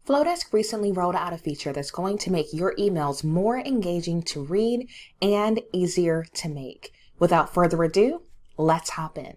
Flodesk recently rolled out a feature that's going to make your emails more engaging to read and easier to make. Without further ado, let's hop in.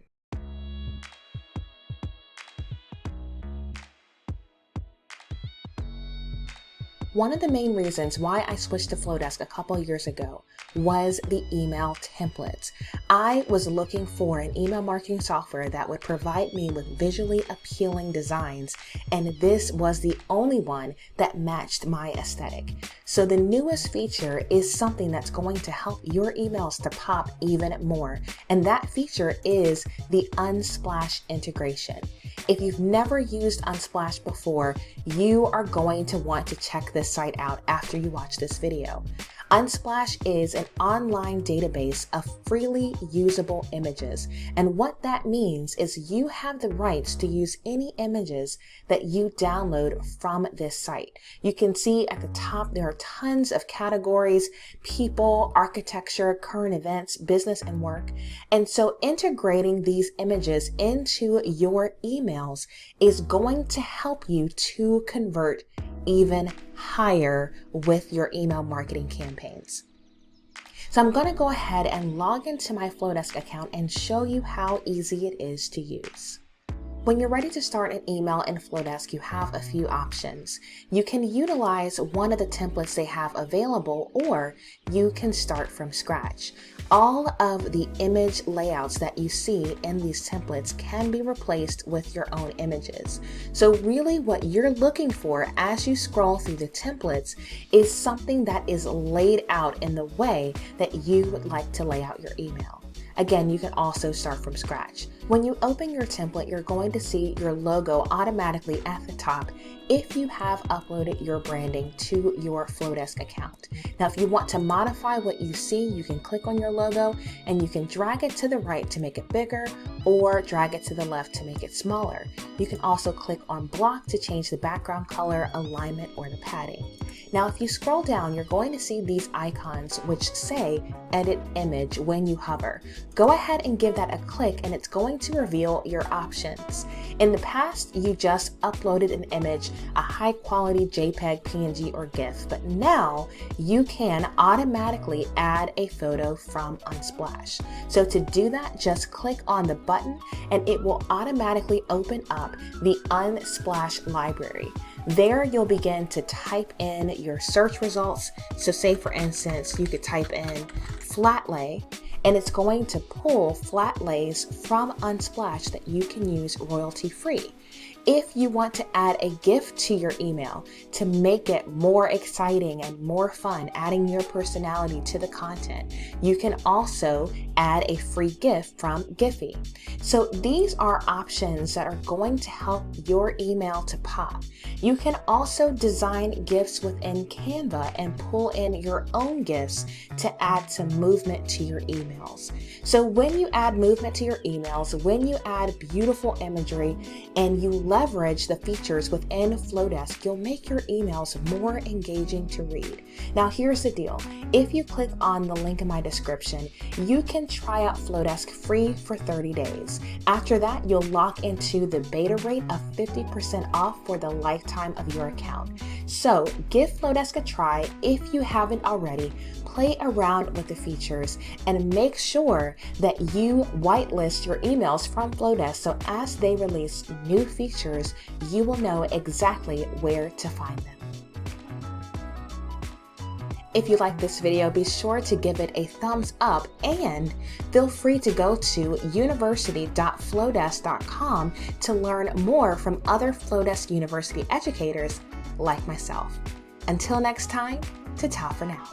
One of the main reasons why I switched to Flodesk a couple years ago was the email templates. I was looking for an email marketing software that would provide me with visually appealing designs, and this was the only one that matched my aesthetic. So the newest feature is something that's going to help your emails to pop even more, and that feature is the Unsplash integration. If you've never used Unsplash before, you are going to want to check this site out after you watch this video. Unsplash is an online database of freely usable images, and what that means is you have the rights to use any images that you download from this site. You can see at the top there are tons of categories: people, architecture, current events, business, and work. And so integrating these images into your emails is going to help you to convert even higher with your email marketing campaigns. So I'm going to go ahead and log into my Flodesk account and show you how easy it is to use. When you're ready to start an email in Flodesk, you have a few options. You can utilize one of the templates they have available, or you can start from scratch. All of the image layouts that you see in these templates can be replaced with your own images. So really what you're looking for as you scroll through the templates is something that is laid out in the way that you would like to lay out your email. Again, you can also start from scratch. When you open your template, you're going to see your logo automatically at the top if you have uploaded your branding to your Flodesk account. Now, if you want to modify what you see, you can click on your logo and you can drag it to the right to make it bigger, or drag it to the left to make it smaller. You can also click on block to change the background color, alignment, or the padding. Now, if you scroll down, you're going to see these icons which say edit image when you hover. Go ahead and give that a click and it's going to reveal your options. In the past, you just uploaded an image, a high quality JPEG, PNG, or GIF, but now you can automatically add a photo from Unsplash. So to do that, just click on the button and it will automatically open up the Unsplash library. There you'll begin to type in your search results. So say for instance, you could type in flat lay, and it's going to pull flat lays from Unsplash that you can use royalty free. If you want to add a GIF to your email to make it more exciting and more fun, adding your personality to the content, you can also add a free GIF from Giphy. So these are options that are going to help your email to pop. You can also design GIFs within Canva and pull in your own GIFs to add some movement to your emails. So when you add movement to your emails, when you add beautiful imagery and you leverage the features within Flodesk, you'll make your emails more engaging to read. Now here's the deal. If you click on the link in my description, you can try out Flodesk free for 30 days. After that, you'll lock into the beta rate of 50% off for the lifetime of your account. So give Flodesk a try if you haven't already. Play around with the features and make sure that you whitelist your emails from Flodesk, so as they release new features, you will know exactly where to find them. If you like this video, be sure to give it a thumbs up and feel free to go to university.flodesk.com to learn more from other Flodesk University educators like myself. Until next time, ta-ta for now.